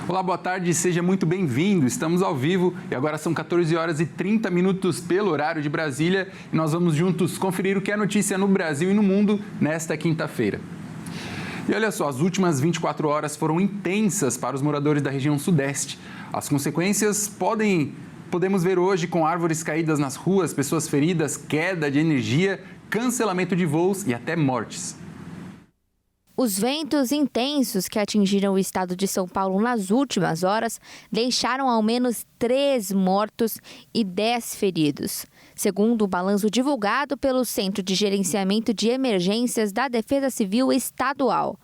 Olá, boa tarde, seja muito bem-vindo. Estamos ao vivo e agora são 14 horas e 30 minutos pelo horário de Brasília e nós vamos juntos conferir o que é notícia no Brasil e no mundo nesta quinta-feira. E olha só, as últimas 24 horas foram intensas para os moradores da região sudeste. As consequências podemos ver hoje com árvores caídas nas ruas, pessoas feridas, queda de energia, cancelamento de voos e até mortes. Os ventos intensos que atingiram o estado de São Paulo nas últimas horas deixaram ao menos 3 mortos e 10 feridos. Segundo o balanço divulgado pelo Centro de Gerenciamento de Emergências da Defesa Civil Estadual.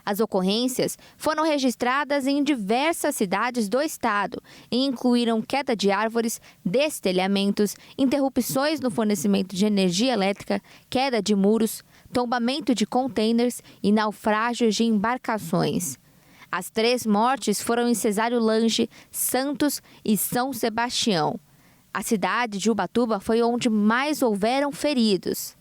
As ocorrências foram registradas em diversas cidades do estado e incluíram queda de árvores, destelhamentos, interrupções no fornecimento de energia elétrica, queda de muros, tombamento de containers e naufrágios de embarcações. As 3 mortes foram em Cesário Lange, Santos e São Sebastião. A cidade de Ubatuba foi onde mais houveram feridos.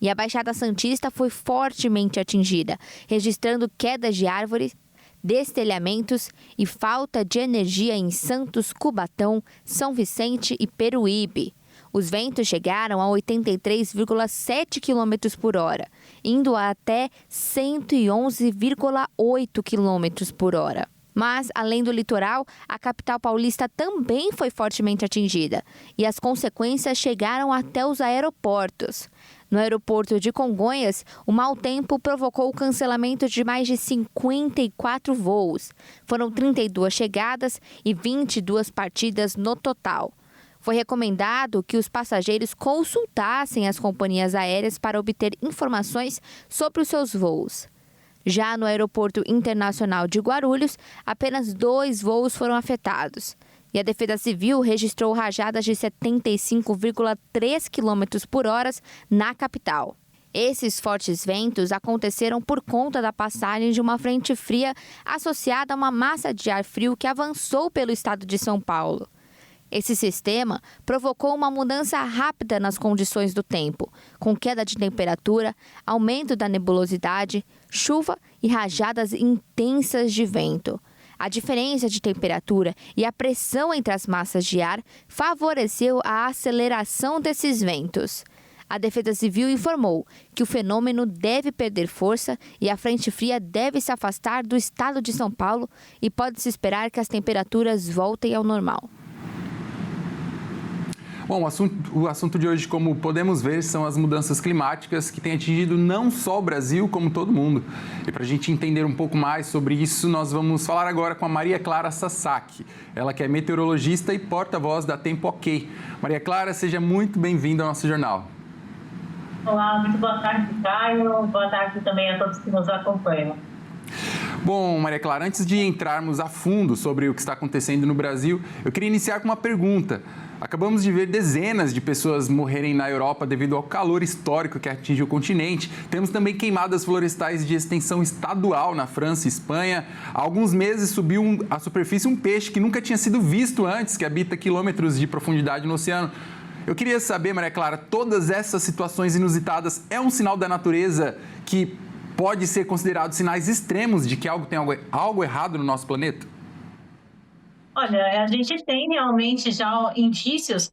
E a Baixada Santista foi fortemente atingida, registrando quedas de árvores, destelhamentos e falta de energia em Santos, Cubatão, São Vicente e Peruíbe. Os ventos chegaram a 83,7 km por hora, indo a até 111,8 km por hora. Mas, além do litoral, a capital paulista também foi fortemente atingida e as consequências chegaram até os aeroportos. No aeroporto de Congonhas, o mau tempo provocou o cancelamento de mais de 54 voos. Foram 32 chegadas e 22 partidas no total. Foi recomendado que os passageiros consultassem as companhias aéreas para obter informações sobre os seus voos. Já no Aeroporto Internacional de Guarulhos, apenas 2 voos foram afetados. E a Defesa Civil registrou rajadas de 75,3 km por hora na capital. Esses fortes ventos aconteceram por conta da passagem de uma frente fria associada a uma massa de ar frio que avançou pelo estado de São Paulo. Esse sistema provocou uma mudança rápida nas condições do tempo, com queda de temperatura, aumento da nebulosidade, chuva e rajadas intensas de vento. A diferença de temperatura e a pressão entre as massas de ar favoreceu a aceleração desses ventos. A Defesa Civil informou que o fenômeno deve perder força e a frente fria deve se afastar do estado de São Paulo e pode-se esperar que as temperaturas voltem ao normal. Bom, o assunto de hoje, como podemos ver, são as mudanças climáticas que têm atingido não só o Brasil, como todo mundo. E para a gente entender um pouco mais sobre isso, nós vamos falar agora com a Maria Clara Sasaki. Ela que é meteorologista e porta-voz da Tempo OK. Maria Clara, seja muito bem-vinda ao nosso jornal. Olá, muito boa tarde, Caio. Boa tarde também a todos que nos acompanham. Bom, Maria Clara, antes de entrarmos a fundo sobre o que está acontecendo no Brasil, eu queria iniciar com uma pergunta. Acabamos de ver dezenas de pessoas morrerem na Europa devido ao calor histórico que atingiu o continente. Temos também queimadas florestais de extensão estadual na França e Espanha. Há alguns meses subiu à superfície um peixe que nunca tinha sido visto antes, que habita quilômetros de profundidade no oceano. Eu queria saber, Maria Clara, todas essas situações inusitadas é um sinal da natureza que pode ser considerado sinais extremos de que tem algo errado no nosso planeta? Olha, a gente tem realmente já indícios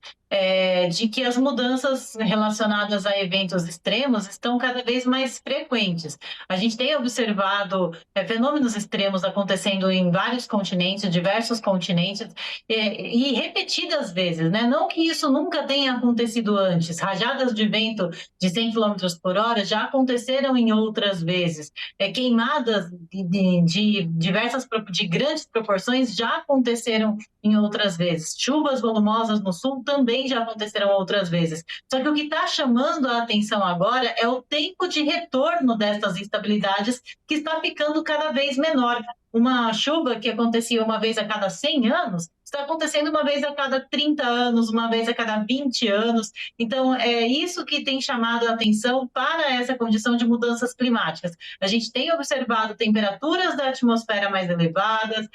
de que as mudanças relacionadas a eventos extremos estão cada vez mais frequentes. A gente tem observado fenômenos extremos acontecendo em vários continentes, diversos continentes, e repetidas vezes, né? Não que isso nunca tenha acontecido antes. Rajadas de vento de 100 km por hora já aconteceram em outras vezes. Queimadas de grandes proporções já aconteceram em outras vezes. Chuvas volumosas no sul também já aconteceram outras vezes. Só que o que está chamando a atenção agora é o tempo de retorno dessas instabilidades que está ficando cada vez menor. Uma chuva que acontecia uma vez a cada 100 anos está acontecendo uma vez a cada 30 anos, uma vez a cada 20 anos. Então, é isso que tem chamado a atenção para essa condição de mudanças climáticas. A gente tem observado temperaturas da atmosfera mais elevadas,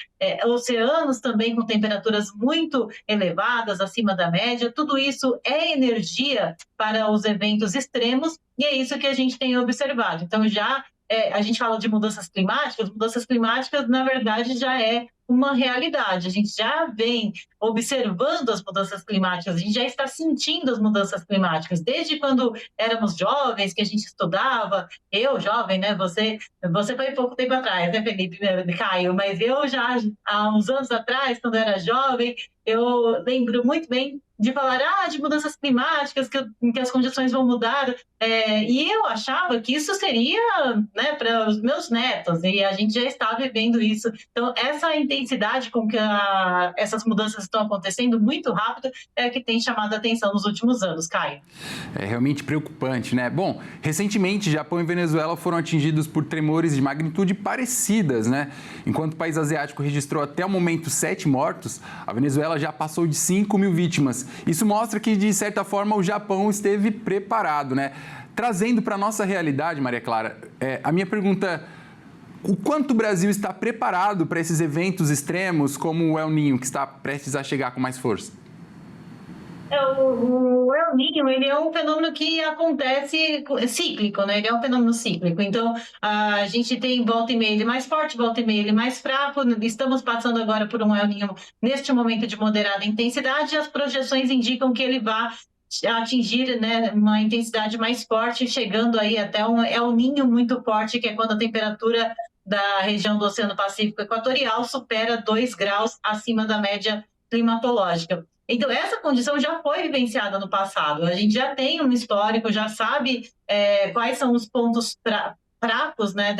oceanos também com temperaturas muito elevadas, acima da média. Tudo isso é energia para os eventos extremos e é isso que a gente tem observado. Então, a gente fala de mudanças climáticas, na verdade, já é uma realidade. A gente já vem observando as mudanças climáticas, a gente já está sentindo as mudanças climáticas, desde quando éramos jovens, que a gente estudava, eu jovem, né? Você foi pouco tempo atrás, né, Felipe, Caio? Mas eu já, há uns anos atrás, quando eu era jovem, eu lembro muito bem de falar de mudanças climáticas, que as condições vão mudar, e eu achava que isso seria, né, para os meus netos, e a gente já está vivendo isso. Então, essa intensidade com que essas mudanças estão acontecendo muito rápido é que tem chamado a atenção nos últimos anos, Caio. É realmente preocupante, né? Bom, recentemente, Japão e Venezuela foram atingidos por tremores de magnitude parecidas, né? Enquanto o país asiático registrou até o momento 7 mortos, a Venezuela já passou de 5 mil vítimas. Isso mostra que, de certa forma, o Japão esteve preparado, né? Trazendo para a nossa realidade, Maria Clara, a minha pergunta: o quanto o Brasil está preparado para esses eventos extremos, como o El Niño, que está prestes a chegar com mais força? O El Niño, ele é um fenômeno que acontece cíclico, né? Ele é um fenômeno cíclico. Então, a gente tem volta e meia ele mais forte, volta e meia ele mais fraco. Estamos passando agora por um El Niño neste momento de moderada intensidade, e as projeções indicam que ele vai atingir, né, uma intensidade mais forte, chegando aí até um El Niño muito forte, que é quando a temperatura da região do Oceano Pacífico Equatorial supera 2 graus acima da média climatológica. Então, essa condição já foi vivenciada no passado. A gente já tem um histórico, já sabe quais são os pontos fracos, né,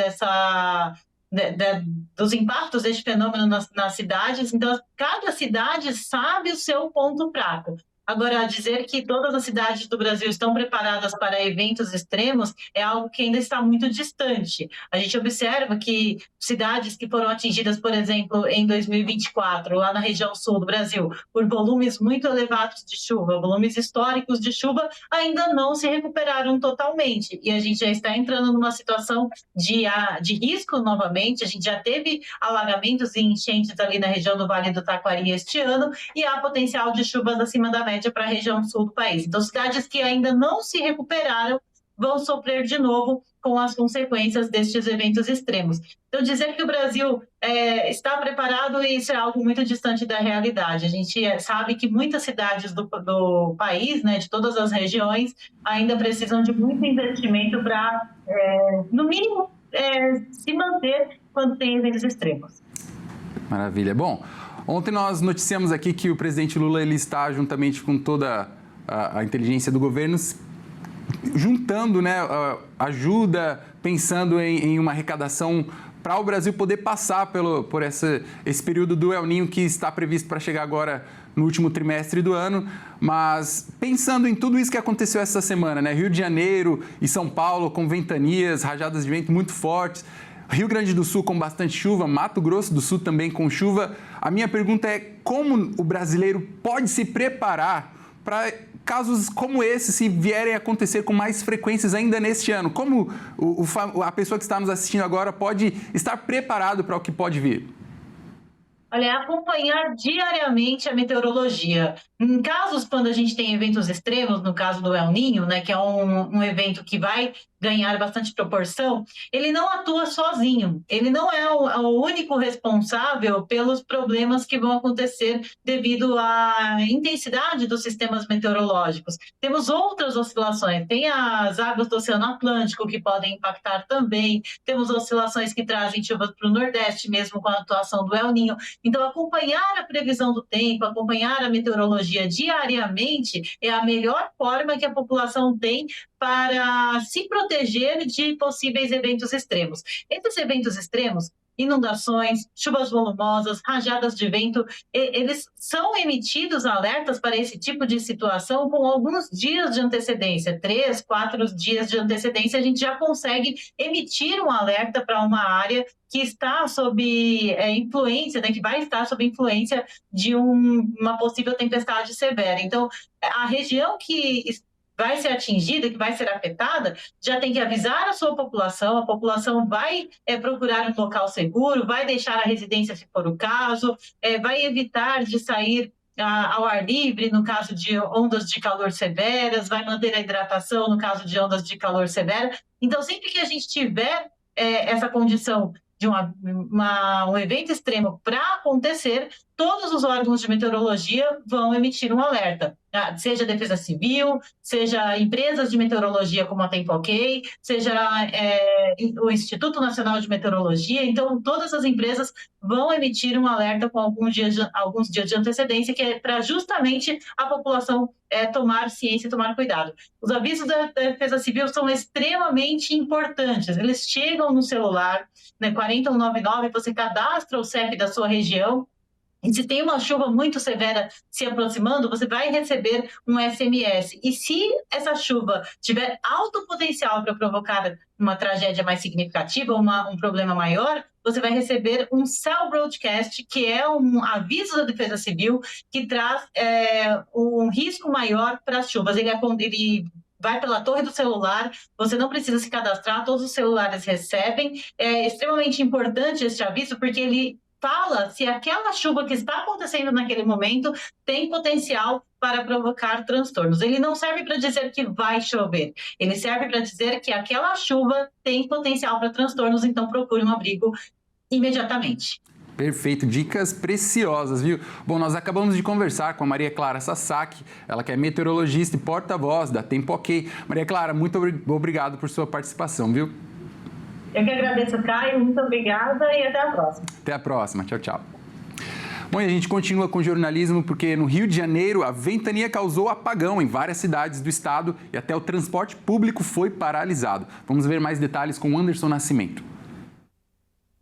dos impactos deste fenômeno nas cidades. Então, cada cidade sabe o seu ponto fraco. Agora, dizer que todas as cidades do Brasil estão preparadas para eventos extremos é algo que ainda está muito distante. A gente observa que cidades que foram atingidas, por exemplo, em 2024, lá na região sul do Brasil, por volumes muito elevados de chuva, volumes históricos de chuva, ainda não se recuperaram totalmente. E a gente já está entrando numa situação de risco novamente. A gente já teve alagamentos e enchentes ali na região do Vale do Taquari este ano, e há potencial de chuvas acima da média para a região sul do país. Então, cidades que ainda não se recuperaram vão sofrer de novo com as consequências destes eventos extremos. Então, dizer que o Brasil está preparado, isso é algo muito distante da realidade. A gente sabe que muitas cidades do país, né, de todas as regiões, ainda precisam de muito investimento para, no mínimo, se manter quando tem eventos extremos. Maravilha. Bom, ontem nós noticiamos aqui que o presidente Lula ele está, juntamente com toda a inteligência do governo, juntando, né, ajuda, pensando em uma arrecadação para o Brasil poder passar por esse período do El Niño que está previsto para chegar agora no último trimestre do ano. Mas pensando em tudo isso que aconteceu essa semana, né, Rio de Janeiro e São Paulo com ventanias, rajadas de vento muito fortes, Rio Grande do Sul com bastante chuva, Mato Grosso do Sul também com chuva. A minha pergunta é: como o brasileiro pode se preparar para casos como esse, se vierem a acontecer com mais frequências ainda neste ano? Como a pessoa que está nos assistindo agora pode estar preparado para o que pode vir? Olha, acompanhar diariamente a meteorologia. Em casos quando a gente tem eventos extremos, no caso do El Niño, né, que é um evento que vai ganhar bastante proporção, ele não atua sozinho. Ele não é o único responsável pelos problemas que vão acontecer devido à intensidade dos sistemas meteorológicos. Temos outras oscilações. Tem as águas do Oceano Atlântico que podem impactar também. Temos oscilações que trazem chuvas para o Nordeste, mesmo com a atuação do El Niño. Então, acompanhar a previsão do tempo, acompanhar a meteorologia diariamente é a melhor forma que a população tem para se proteger de possíveis eventos extremos. Esses eventos extremos, inundações, chuvas volumosas, rajadas de vento, eles são emitidos alertas para esse tipo de situação com alguns dias de antecedência, 3, 4 dias de antecedência, a gente já consegue emitir um alerta para uma área que está sob influência, né, que vai estar sob influência de uma possível tempestade severa. Então, a região que vai ser atingida, que vai ser afetada, já tem que avisar a população vai procurar um local seguro, vai deixar a residência se for o caso, vai evitar de sair ao ar livre no caso de ondas de calor severas, vai manter a hidratação no caso de ondas de calor severa. Então, sempre que a gente tiver essa condição de um evento extremo para acontecer, todos os órgãos de meteorologia vão emitir um alerta, seja a Defesa Civil, seja empresas de meteorologia como a Tempo OK, seja o Instituto Nacional de Meteorologia. Então, todas as empresas vão emitir um alerta com alguns dias de antecedência, que é para justamente a população tomar ciência e tomar cuidado. Os avisos da Defesa Civil são extremamente importantes. Eles chegam no celular, né, 40199, você cadastra o CEP da sua região. E se tem uma chuva muito severa se aproximando, você vai receber um SMS. E se essa chuva tiver alto potencial para provocar uma tragédia mais significativa, um problema maior, você vai receber um Cell Broadcast, que é um aviso da Defesa Civil que traz um risco maior para as chuvas. Ele vai pela torre do celular, você não precisa se cadastrar, todos os celulares recebem. É extremamente importante este aviso, porque ele fala se aquela chuva que está acontecendo naquele momento tem potencial para provocar transtornos. Ele não serve para dizer que vai chover, ele serve para dizer que aquela chuva tem potencial para transtornos, então procure um abrigo imediatamente. Perfeito, dicas preciosas, viu? Bom, nós acabamos de conversar com a Maria Clara Sasaki, ela que é meteorologista e porta-voz da Tempo OK. Maria Clara, muito obrigado por sua participação, viu? Eu que agradeço, Caio. Muito obrigada e até a próxima. Até a próxima. Tchau, tchau. Bom, e a gente continua com jornalismo porque no Rio de Janeiro a ventania causou apagão em várias cidades do estado e até o transporte público foi paralisado. Vamos ver mais detalhes com o Anderson Nascimento.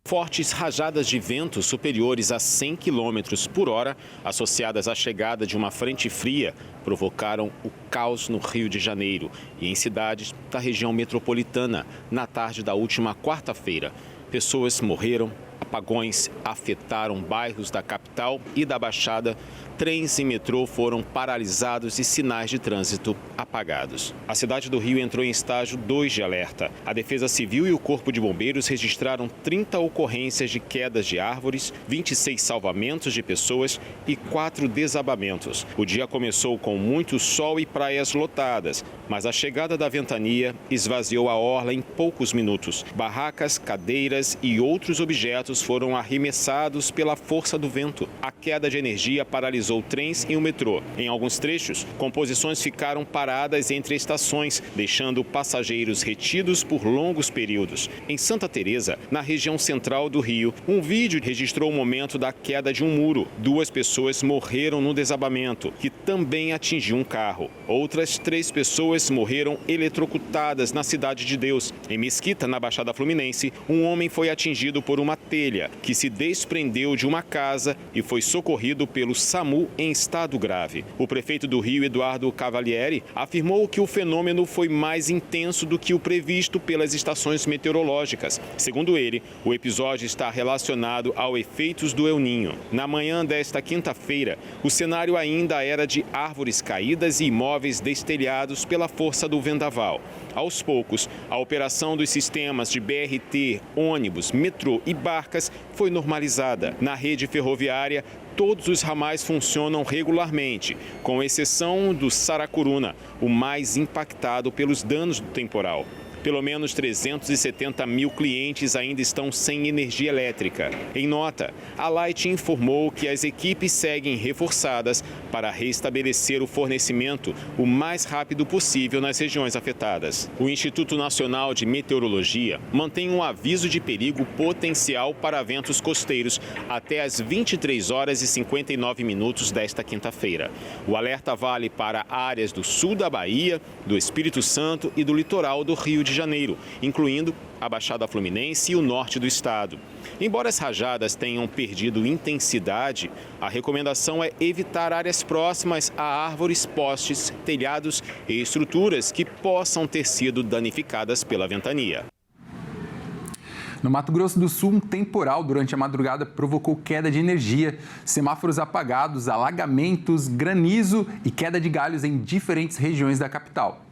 Fortes rajadas de vento superiores a 100 km por hora, associadas à chegada de uma frente fria, provocaram o caos no Rio de Janeiro e em cidades da região metropolitana na tarde da última quarta-feira. Pessoas morreram, apagões afetaram bairros da capital e da Baixada, trens e metrô foram paralisados e sinais de trânsito apagados. A cidade do Rio entrou em estágio 2 de alerta. A Defesa Civil e o Corpo de Bombeiros registraram 30 ocorrências de quedas de árvores, 26 salvamentos de pessoas e 4 desabamentos. O dia começou com muito sol e praias lotadas, mas a chegada da ventania esvaziou a orla em poucos minutos. Barracas, cadeiras e outros objetos foram arremessados pela força do vento. A queda de energia paralisou trens e o metrô. Em alguns trechos, composições ficaram paradas entre estações, deixando passageiros retidos por longos períodos. Em Santa Teresa, na região central do Rio, um vídeo registrou o momento da queda de um muro. 2 pessoas morreram no desabamento, que também atingiu um carro. Outras 3 pessoas morreram eletrocutadas na Cidade de Deus. Em Mesquita, na Baixada Fluminense, um homem foi atingido por uma telha que se desprendeu de uma casa e foi socorrido pelo SAMU em estado grave. O prefeito do Rio, Eduardo Cavalieri, afirmou que o fenômeno foi mais intenso do que o previsto pelas estações meteorológicas. Segundo ele, o episódio está relacionado aos efeitos do El Niño. Na manhã desta quinta-feira, o cenário ainda era de árvores caídas e imóveis destelhados pela força do vendaval. Aos poucos, a operação dos sistemas de BRT, ônibus, metrô e barcas foi normalizada. Na rede ferroviária, todos os ramais funcionam regularmente, com exceção do Saracuruna, o mais impactado pelos danos do temporal. Pelo menos 370 mil clientes ainda estão sem energia elétrica. Em nota, a Light informou que as equipes seguem reforçadas para restabelecer o fornecimento o mais rápido possível nas regiões afetadas. O Instituto Nacional de Meteorologia mantém um aviso de perigo potencial para ventos costeiros até às 23 horas e 59 minutos desta quinta-feira. O alerta vale para áreas do sul da Bahia, do Espírito Santo e do litoral do Rio de Janeiro, incluindo a Baixada Fluminense e o norte do estado. Embora as rajadas tenham perdido intensidade, a recomendação é evitar áreas próximas a árvores, postes, telhados e estruturas que possam ter sido danificadas pela ventania. No Mato Grosso do Sul, um temporal durante a madrugada provocou queda de energia, semáforos apagados, alagamentos, granizo e queda de galhos em diferentes regiões da capital.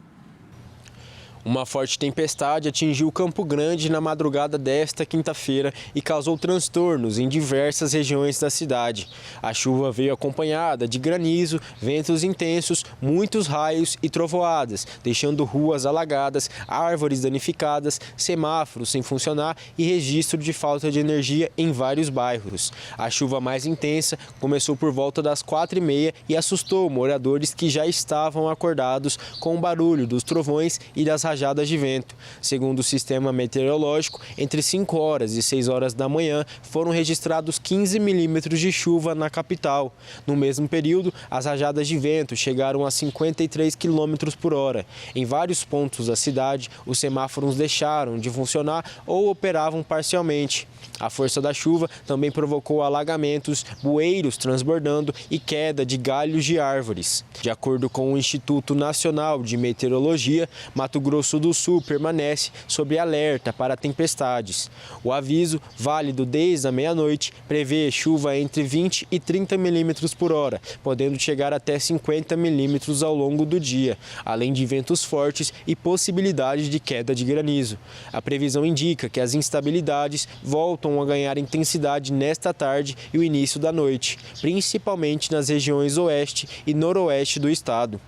Uma forte tempestade atingiu Campo Grande na madrugada desta quinta-feira e causou transtornos em diversas regiões da cidade. A chuva veio acompanhada de granizo, ventos intensos, muitos raios e trovoadas, deixando ruas alagadas, árvores danificadas, semáforos sem funcionar e registro de falta de energia em vários bairros. A chuva mais intensa começou por volta das 4h30 e assustou moradores que já estavam acordados com o barulho dos trovões e das rajadas de vento. Segundo o sistema meteorológico, entre 5 horas e 6 horas da manhã foram registrados 15 milímetros de chuva na capital. No mesmo período, as rajadas de vento chegaram a 53 quilômetros por hora. Em vários pontos da cidade, os semáforos deixaram de funcionar ou operavam parcialmente. A força da chuva também provocou alagamentos, bueiros transbordando e queda de galhos de árvores. De acordo com o Instituto Nacional de Meteorologia, Mato Grosso do Sul permanece sob alerta para tempestades. O aviso, válido desde a meia-noite, prevê chuva entre 20 e 30 milímetros por hora, podendo chegar até 50 milímetros ao longo do dia, além de ventos fortes e possibilidade de queda de granizo. A previsão indica que as instabilidades voltam a ganhar intensidade nesta tarde e o início da noite, principalmente nas regiões oeste e noroeste do estado.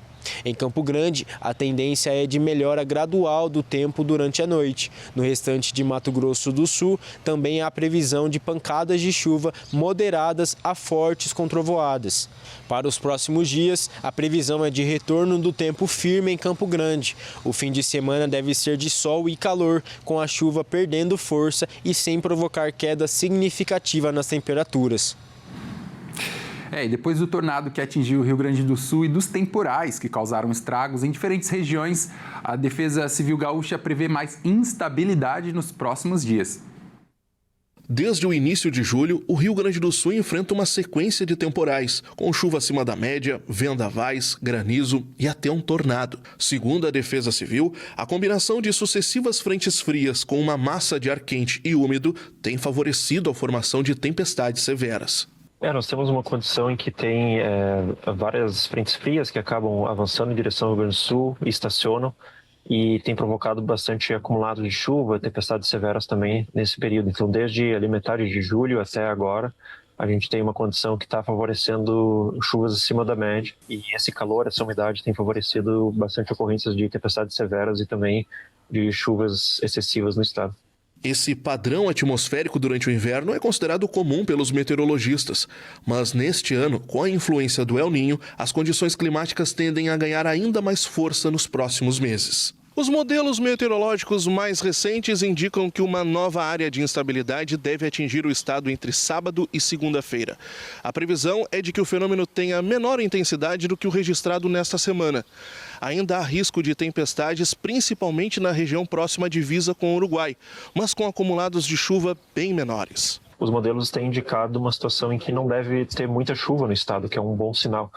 Em Campo Grande, a tendência é de melhora gradual do tempo durante a noite. No restante de Mato Grosso do Sul, também há previsão de pancadas de chuva moderadas a fortes com trovoadas. Para os próximos dias, a previsão é de retorno do tempo firme em Campo Grande. O fim de semana deve ser de sol e calor, com a chuva perdendo força e sem provocar queda significativa nas temperaturas. E depois do tornado que atingiu o Rio Grande do Sul e dos temporais que causaram estragos em diferentes regiões, a Defesa Civil Gaúcha prevê mais instabilidade nos próximos dias. Desde o início de julho, o Rio Grande do Sul enfrenta uma sequência de temporais, com chuva acima da média, vendavais, granizo e até um tornado. Segundo a Defesa Civil, a combinação de sucessivas frentes frias com uma massa de ar quente e úmido tem favorecido a formação de tempestades severas. Nós temos uma condição em que tem várias frentes frias que acabam avançando em direção ao Rio Grande do Sul e estacionam e tem provocado bastante acumulado de chuva, tempestades severas também nesse período. Então, desde a metade de julho até agora, a gente tem uma condição que está favorecendo chuvas acima da média e esse calor, essa umidade tem favorecido bastante ocorrências de tempestades severas e também de chuvas excessivas no estado. Esse padrão atmosférico durante o inverno é considerado comum pelos meteorologistas, mas neste ano, com a influência do El Niño, as condições climáticas tendem a ganhar ainda mais força nos próximos meses. Os modelos meteorológicos mais recentes indicam que uma nova área de instabilidade deve atingir o estado entre sábado e segunda-feira. A previsão é de que o fenômeno tenha menor intensidade do que o registrado nesta semana. Ainda há risco de tempestades, principalmente na região próxima à divisa com o Uruguai, mas com acumulados de chuva bem menores. Os modelos têm indicado uma situação em que não deve ter muita chuva no estado, que é um bom sinal.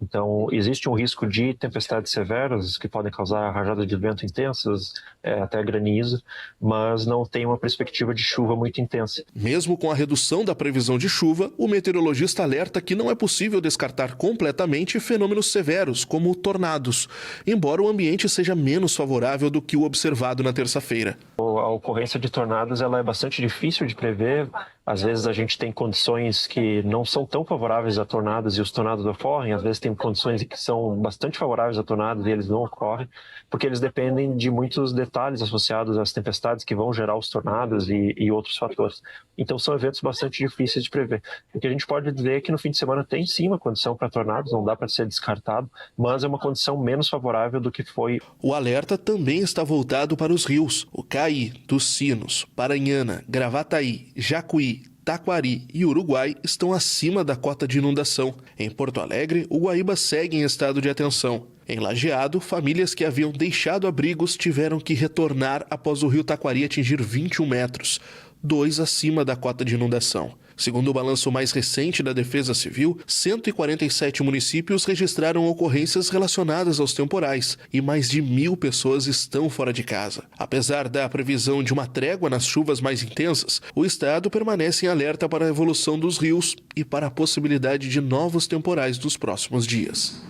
Então, existe um risco de tempestades severas que podem causar rajadas de vento intensas, até granizo, mas não tem uma perspectiva de chuva muito intensa. Mesmo com a redução da previsão de chuva, o meteorologista alerta que não é possível descartar completamente fenômenos severos, como tornados, embora o ambiente seja menos favorável do que o observado na terça-feira. A ocorrência de tornados ela é bastante difícil de prever. Às vezes a gente tem condições que não são tão favoráveis a tornados e os tornados ocorrem. Às vezes tem condições que são bastante favoráveis a tornados e eles não ocorrem, porque eles dependem de muitos detalhes associados às tempestades que vão gerar os tornados e outros fatores. Então são eventos bastante difíceis de prever. O que a gente pode dizer é que no fim de semana tem sim uma condição para tornados, não dá para ser descartado, mas é uma condição menos favorável do que foi. O alerta também está voltado para os rios. O Caí, dos Sinos, Paranhana, Gravataí, Jacuí, Taquari e Uruguai estão acima da cota de inundação. Em Porto Alegre, o Guaíba segue em estado de atenção. Em Lajeado, famílias que haviam deixado abrigos tiveram que retornar após o rio Taquari atingir 21 metros, 2 acima da cota de inundação. Segundo o balanço mais recente da Defesa Civil, 147 municípios registraram ocorrências relacionadas aos temporais e mais de 1.000 pessoas estão fora de casa. Apesar da previsão de uma trégua nas chuvas mais intensas, o estado permanece em alerta para a evolução dos rios e para a possibilidade de novos temporais nos próximos dias.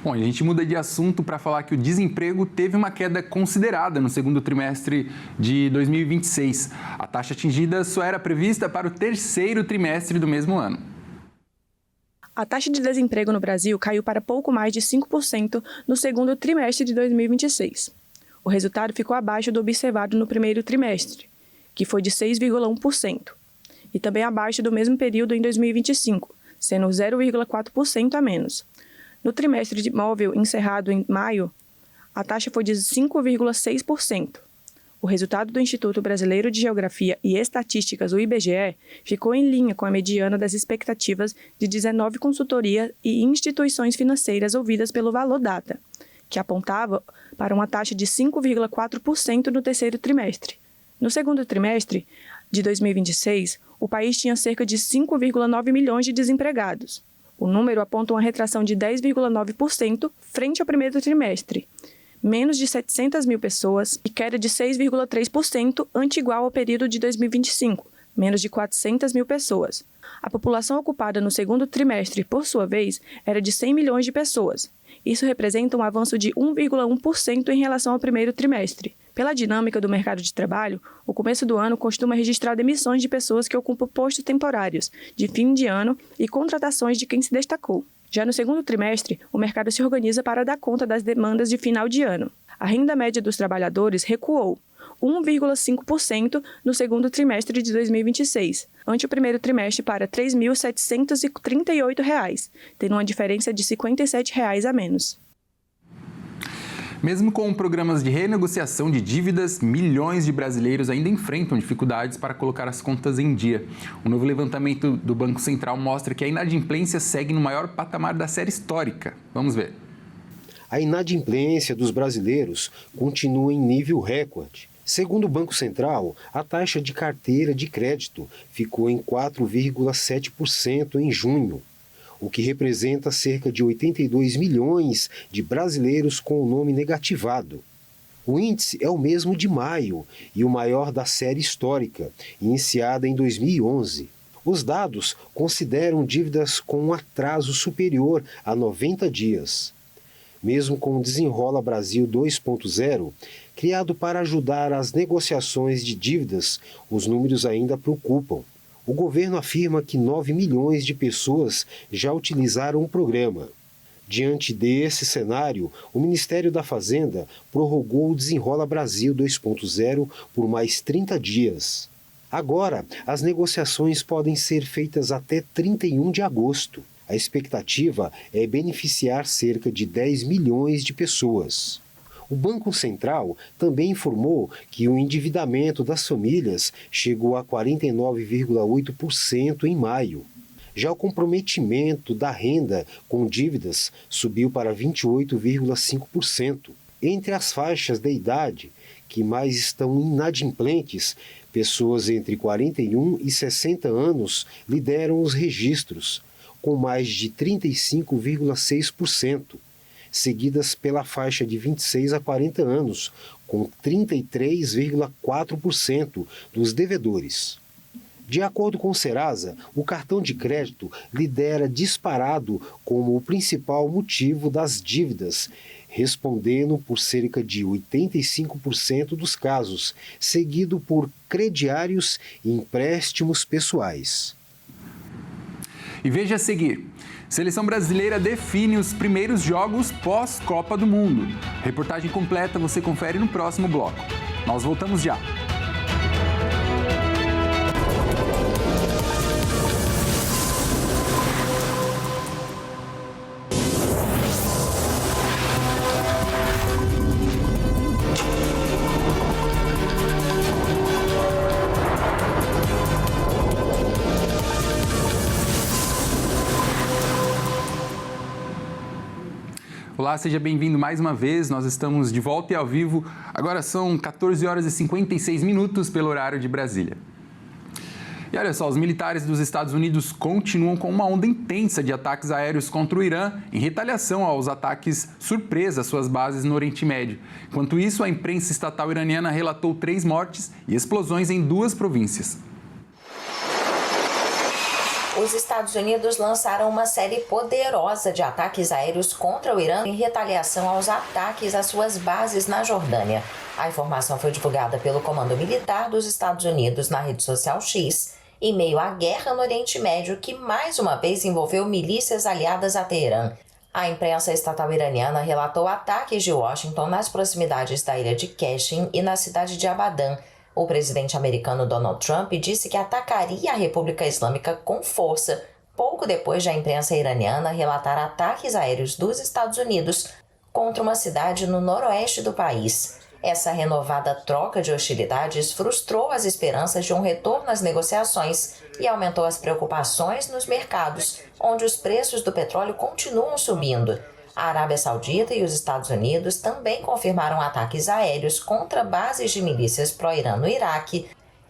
Bom, a gente muda de assunto para falar que o desemprego teve uma queda considerada no segundo trimestre de 2026. A taxa atingida só era prevista para o terceiro trimestre do mesmo ano. A taxa de desemprego no Brasil caiu para pouco mais de 5% no segundo trimestre de 2026. O resultado ficou abaixo do observado no primeiro trimestre, que foi de 6,1%, e também abaixo do mesmo período em 2025, sendo 0,4% a menos. No trimestre de móvel encerrado em maio, a taxa foi de 5,6%. O resultado do Instituto Brasileiro de Geografia e Estatísticas, o IBGE, ficou em linha com a mediana das expectativas de 19 consultorias e instituições financeiras ouvidas pelo Valor Data, que apontava para uma taxa de 5,4% no terceiro trimestre. No segundo trimestre de 2026, o país tinha cerca de 5,9 milhões de desempregados. O número aponta uma retração de 10,9% frente ao primeiro trimestre, menos de 700 mil pessoas, e queda de 6,3% ante igual ao período de 2025, menos de 400 mil pessoas. A população ocupada no segundo trimestre, por sua vez, era de 100 milhões de pessoas. Isso representa um avanço de 1,1% em relação ao primeiro trimestre. Pela dinâmica do mercado de trabalho, o começo do ano costuma registrar demissões de pessoas que ocupam postos temporários, de fim de ano e contratações de quem se destacou. Já no segundo trimestre, o mercado se organiza para dar conta das demandas de final de ano. A renda média dos trabalhadores recuou 1,5% no segundo trimestre de 2026, ante o primeiro trimestre para R$ 3.738, tendo uma diferença de R$ 57 a menos. Mesmo com programas de renegociação de dívidas, milhões de brasileiros ainda enfrentam dificuldades para colocar as contas em dia. O novo levantamento do Banco Central mostra que a inadimplência segue no maior patamar da série histórica. Vamos ver. A inadimplência dos brasileiros continua em nível recorde. Segundo o Banco Central, a taxa de carteira de crédito ficou em 4,7% em junho, o que representa cerca de 82 milhões de brasileiros com o nome negativado. O índice é o mesmo de maio e o maior da série histórica, iniciada em 2011. Os dados consideram dívidas com um atraso superior a 90 dias. Mesmo com o Desenrola Brasil 2.0, criado para ajudar as negociações de dívidas, os números ainda preocupam. O governo afirma que 9 milhões de pessoas já utilizaram o programa. Diante desse cenário, o Ministério da Fazenda prorrogou o Desenrola Brasil 2.0 por mais 30 dias. Agora, as negociações podem ser feitas até 31 de agosto. A expectativa é beneficiar cerca de 10 milhões de pessoas. O Banco Central também informou que o endividamento das famílias chegou a 49,8% em maio. Já o comprometimento da renda com dívidas subiu para 28,5%. Entre as faixas de idade que mais estão inadimplentes, pessoas entre 41 e 60 anos lideram os registros, com mais de 35,6%. Seguidas pela faixa de 26 a 40 anos, com 33,4% dos devedores. De acordo com o Serasa, o cartão de crédito lidera disparado como o principal motivo das dívidas, respondendo por cerca de 85% dos casos, seguido por crediários e empréstimos pessoais. E veja a seguir. Seleção brasileira define os primeiros jogos pós-Copa do Mundo. Reportagem completa você confere no próximo bloco. Nós voltamos já. Olá, seja bem-vindo mais uma vez. Nós estamos de volta e ao vivo. Agora são 14 horas e 56 minutos pelo horário de Brasília. E olha só, os militares dos Estados Unidos continuam com uma onda intensa de ataques aéreos contra o Irã em retaliação aos ataques surpresa às suas bases no Oriente Médio. Enquanto isso, a imprensa estatal iraniana relatou 3 mortes e explosões em 2 províncias. Os Estados Unidos lançaram uma série poderosa de ataques aéreos contra o Irã em retaliação aos ataques às suas bases na Jordânia. A informação foi divulgada pelo Comando Militar dos Estados Unidos na rede social X, em meio à guerra no Oriente Médio, que mais uma vez envolveu milícias aliadas a Teherã. A imprensa estatal iraniana relatou ataques de Washington nas proximidades da ilha de Qashem e na cidade de Abadan. O presidente americano Donald Trump disse que atacaria a República Islâmica com força, pouco depois de a imprensa iraniana relatar ataques aéreos dos Estados Unidos contra uma cidade no noroeste do país. Essa renovada troca de hostilidades frustrou as esperanças de um retorno às negociações e aumentou as preocupações nos mercados, onde os preços do petróleo continuam subindo. A Arábia Saudita e os Estados Unidos também confirmaram ataques aéreos contra bases de milícias pró-Irã no Iraque,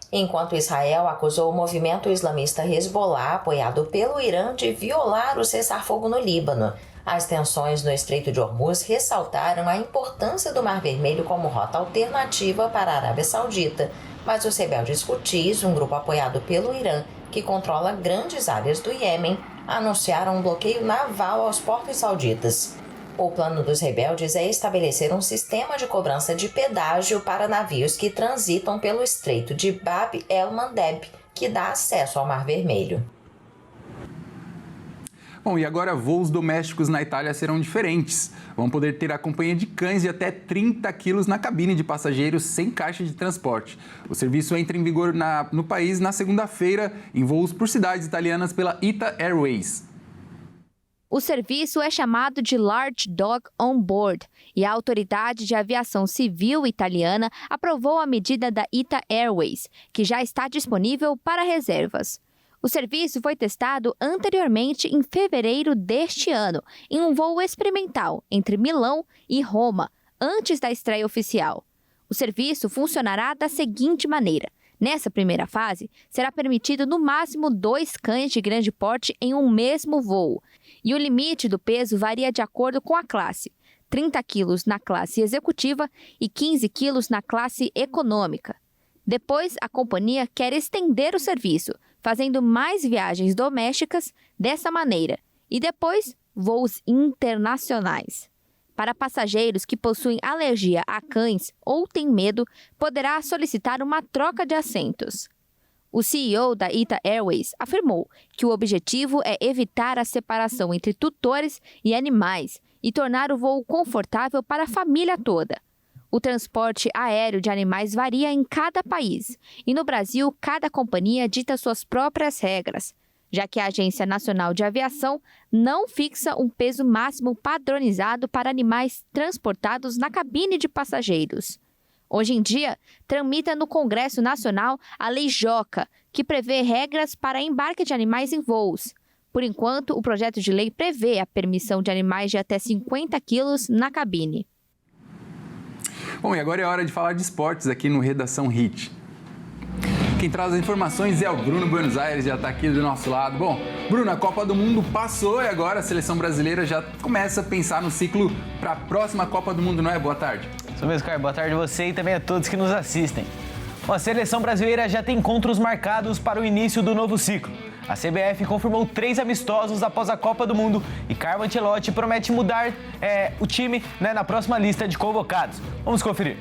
enquanto Israel acusou o movimento islamista Hezbollah, apoiado pelo Irã, de violar o cessar-fogo no Líbano. As tensões no Estreito de Hormuz ressaltaram a importância do Mar Vermelho como rota alternativa para a Arábia Saudita, mas os rebeldes Houthis, um grupo apoiado pelo Irã, que controla grandes áreas do Iêmen, anunciaram um bloqueio naval aos portos sauditas. O plano dos rebeldes é estabelecer um sistema de cobrança de pedágio para navios que transitam pelo Estreito de Bab el-Mandeb, que dá acesso ao Mar Vermelho. Bom, e agora voos domésticos na Itália serão diferentes. Vão poder ter a companhia de cães de até 30 quilos na cabine de passageiros sem caixa de transporte. O serviço entra em vigor no país na segunda-feira, em voos por cidades italianas pela ITA Airways. O serviço é chamado de Large Dog On Board e a Autoridade de Aviação Civil italiana aprovou a medida da ITA Airways, que já está disponível para reservas. O serviço foi testado anteriormente em fevereiro deste ano, em um voo experimental entre Milão e Roma, antes da estreia oficial. O serviço funcionará da seguinte maneira. Nessa primeira fase, será permitido no máximo 2 cães de grande porte em um mesmo voo, e o limite do peso varia de acordo com a classe, 30 quilos na classe executiva e 15 quilos na classe econômica. Depois, a companhia quer estender o serviço, fazendo mais viagens domésticas dessa maneira, e depois, voos internacionais. Para passageiros que possuem alergia a cães ou têm medo, poderá solicitar uma troca de assentos. O CEO da ITA Airways afirmou que o objetivo é evitar a separação entre tutores e animais e tornar o voo confortável para a família toda. O transporte aéreo de animais varia em cada país e no Brasil cada companhia dita suas próprias regras, já que a Agência Nacional de Aviação não fixa um peso máximo padronizado para animais transportados na cabine de passageiros. Hoje em dia, tramita no Congresso Nacional a Lei Joca, que prevê regras para embarque de animais em voos. Por enquanto, o projeto de lei prevê a permissão de animais de até 50 quilos na cabine. Bom, e agora é hora de falar de esportes aqui no Redação Hit. Quem traz as informações é o Bruno Buenos Aires, já está aqui do nosso lado. Bom, Bruno, a Copa do Mundo passou e agora a seleção brasileira já começa a pensar no ciclo para a próxima Copa do Mundo, não é? Boa tarde. Isso mesmo, Caio. Boa tarde a você e também a todos que nos assistem. Bom, a seleção brasileira já tem encontros marcados para o início do novo ciclo. A CBF confirmou 3 amistosos após a Copa do Mundo e Carlo Ancelotti promete mudar o time na próxima lista de convocados. Vamos conferir.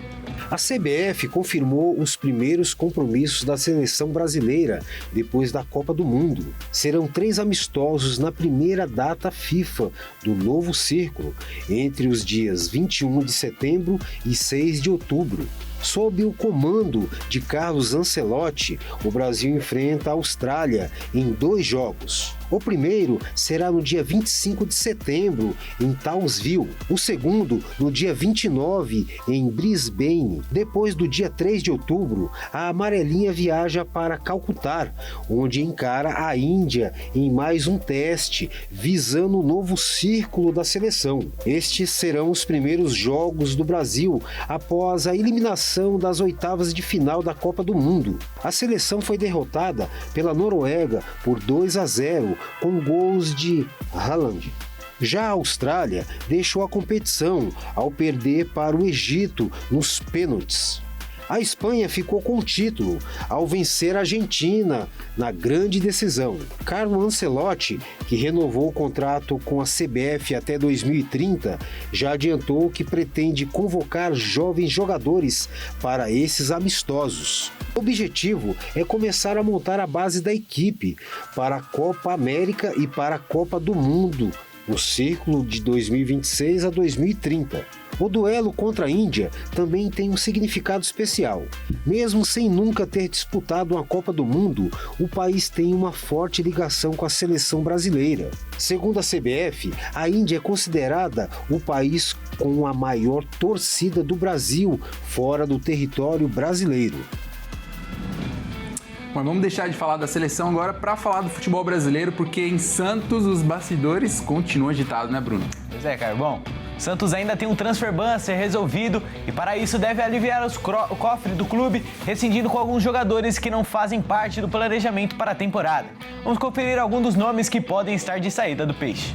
A CBF confirmou os primeiros compromissos da seleção brasileira depois da Copa do Mundo. Serão 3 amistosos na primeira data FIFA do novo círculo, entre os dias 21 de setembro e 6 de outubro. Sob o comando de Carlos Ancelotti, o Brasil enfrenta a Austrália em 2 jogos. O primeiro será no dia 25 de setembro, em Townsville. O segundo, no dia 29, em Brisbane. Depois do dia 3 de outubro, a amarelinha viaja para Calcutá, onde encara a Índia em mais um teste, visando o novo círculo da seleção. Estes serão os primeiros jogos do Brasil após a eliminação das oitavas de final da Copa do Mundo. A seleção foi derrotada pela Noruega por 2-0, com gols de Haaland. Já a Austrália deixou a competição ao perder para o Egito nos pênaltis. A Espanha ficou com o título ao vencer a Argentina na grande decisão. Carlo Ancelotti, que renovou o contrato com a CBF até 2030, já adiantou que pretende convocar jovens jogadores para esses amistosos. O objetivo é começar a montar a base da equipe para a Copa América e para a Copa do Mundo, no ciclo de 2026 a 2030. O duelo contra a Índia também tem um significado especial. Mesmo sem nunca ter disputado uma Copa do Mundo, o país tem uma forte ligação com a seleção brasileira. Segundo a CBF, a Índia é considerada o país com a maior torcida do Brasil fora do território brasileiro. Mas vamos deixar de falar da seleção agora para falar do futebol brasileiro, porque em Santos os bastidores continuam agitados, né, Bruno? Pois é, cara. Bom, Santos ainda tem um transfer ban a ser resolvido e para isso deve aliviar o cofre do clube, rescindindo com alguns jogadores que não fazem parte do planejamento para a temporada. Vamos conferir alguns dos nomes que podem estar de saída do Peixe.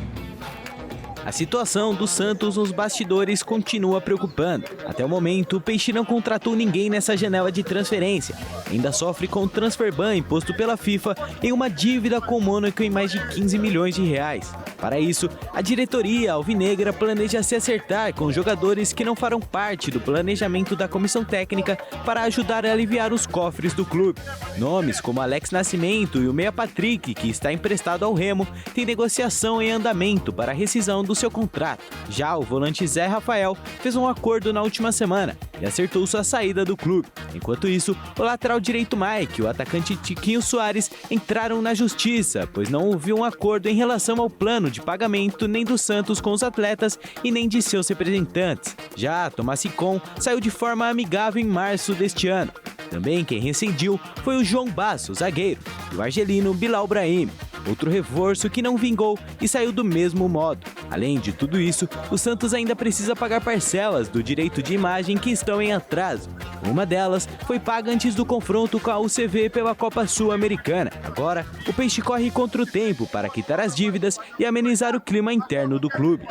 A situação do Santos nos bastidores continua preocupando. Até o momento, o Peixe não contratou ninguém nessa janela de transferência. Ainda sofre com o transfer ban imposto pela FIFA em uma dívida com o Mônaco em mais de 15 milhões de reais. Para isso, a diretoria alvinegra planeja se acertar com jogadores que não farão parte do planejamento da comissão técnica para ajudar a aliviar os cofres do clube. Nomes como Alex Nascimento e o Meia Patrick, que está emprestado ao Remo, têm negociação em andamento para a rescisão do seu contrato. Já o volante Zé Rafael fez um acordo na última semana e acertou sua saída do clube. Enquanto isso, o lateral direito Mike e o atacante Tiquinho Soares entraram na justiça, pois não houve um acordo em relação ao plano de pagamento nem do Santos com os atletas e nem de seus representantes. Já Tomás Sicon saiu de forma amigável em março deste ano. Também quem rescindiu foi o João Basso, zagueiro, e o argelino Bilal Brahim, outro reforço que não vingou e saiu do mesmo modo. Além de tudo isso, o Santos ainda precisa pagar parcelas do direito de imagem que estão em atraso. Uma delas foi paga antes do confronto com a UCV pela Copa Sul-Americana. Agora, o Peixe corre contra o tempo para quitar as dívidas e amenizar o clima interno do clube.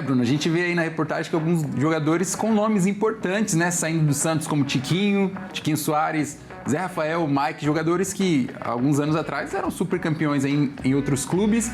Bruno, a gente vê aí na reportagem que alguns jogadores com nomes importantes, né, saindo do Santos, como Tiquinho Soares, Zé Rafael, Mike, jogadores que alguns anos atrás eram super campeões em outros clubes.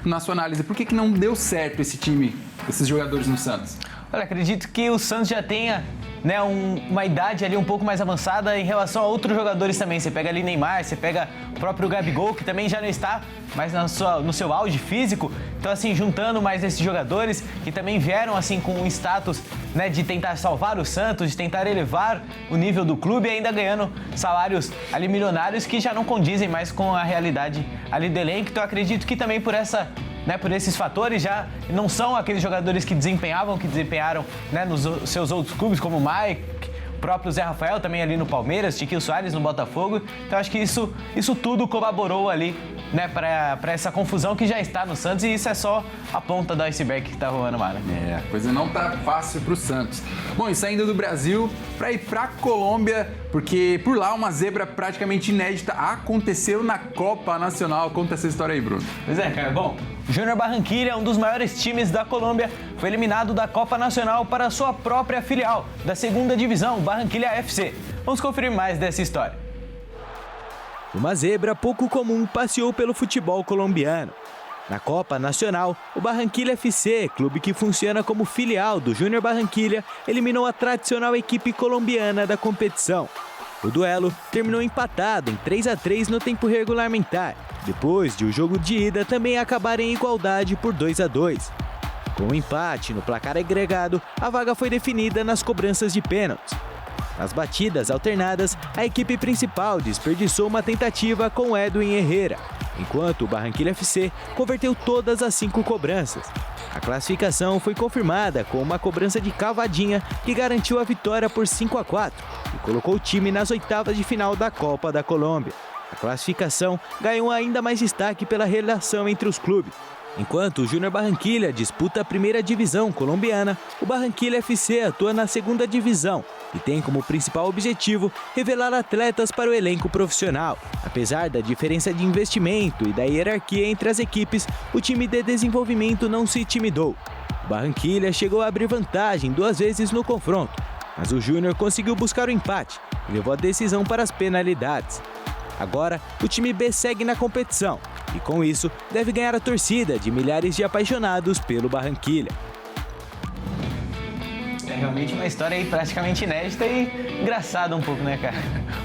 Na sua análise, por que não deu certo esse time, esses jogadores no Santos? Olha, acredito que o Santos já tenha, né, uma idade ali um pouco mais avançada em relação a outros jogadores também. Você pega ali Neymar, você pega o próprio Gabigol, que também já não está mais no seu auge físico. Então, assim, juntando mais esses jogadores que também vieram, assim, com um status, né, de tentar salvar o Santos, de tentar elevar o nível do clube e ainda ganhando salários ali milionários que já não condizem mais com a realidade ali do elenco. Então, acredito que também por esses fatores já não são aqueles jogadores que desempenharam, né, nos seus outros clubes, como o Mike, o próprio Zé Rafael também ali no Palmeiras, Tiquinho Soares no Botafogo. Então acho que isso tudo colaborou ali, né, para essa confusão que já está no Santos, e isso é só a ponta do iceberg que está rolando, Mara. A coisa não tá fácil pro Santos. Bom, e saindo do Brasil para ir pra Colômbia, porque por lá uma zebra praticamente inédita aconteceu na Copa Nacional. Conta essa história aí, Bruno. Pois é, cara. Bom, Júnior Barranquilla, um dos maiores times da Colômbia, foi eliminado da Copa Nacional para sua própria filial da segunda divisão, o Barranquilla FC. Vamos conferir mais dessa história. Uma zebra pouco comum passeou pelo futebol colombiano. Na Copa Nacional, o Barranquilla FC, clube que funciona como filial do Júnior Barranquilla, eliminou a tradicional equipe colombiana da competição. O duelo terminou empatado em 3-3 no tempo regulamentar, depois de o jogo de ida também acabar em igualdade por 2-2. Com o empate no placar agregado, a vaga foi definida nas cobranças de pênaltis. Nas batidas alternadas, a equipe principal desperdiçou uma tentativa com Edwin Herrera, enquanto o Barranquilla FC converteu todas as 5 cobranças. A classificação foi confirmada com uma cobrança de cavadinha que garantiu a vitória por 5-4 e colocou o time nas oitavas de final da Copa da Colômbia. A classificação ganhou ainda mais destaque pela relação entre os clubes. Enquanto o Júnior Barranquilla disputa a primeira divisão colombiana, o Barranquilla FC atua na segunda divisão e tem como principal objetivo revelar atletas para o elenco profissional. Apesar da diferença de investimento e da hierarquia entre as equipes, o time de desenvolvimento não se intimidou. O Barranquilla chegou a abrir vantagem 2 vezes no confronto, mas o Júnior conseguiu buscar o empate e levou a decisão para as penalidades. Agora, o time B segue na competição e, com isso, deve ganhar a torcida de milhares de apaixonados pelo Barranquilla. É realmente uma história aí praticamente inédita e engraçada um pouco, né, cara?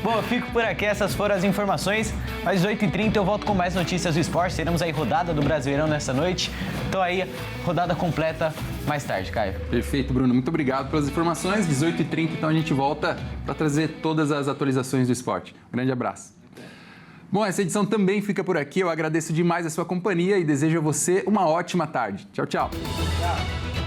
Bom, eu fico por aqui, essas foram as informações. Às 18h30 eu volto com mais notícias do esporte. Teremos aí rodada do Brasileirão nessa noite. Então aí, rodada completa mais tarde, Caio. Perfeito, Bruno. Muito obrigado pelas informações. 18h30, então a gente volta para trazer todas as atualizações do esporte. Um grande abraço. Bom, essa edição também fica por aqui. Eu agradeço demais a sua companhia e desejo a você uma ótima tarde. Tchau, tchau. Tchau.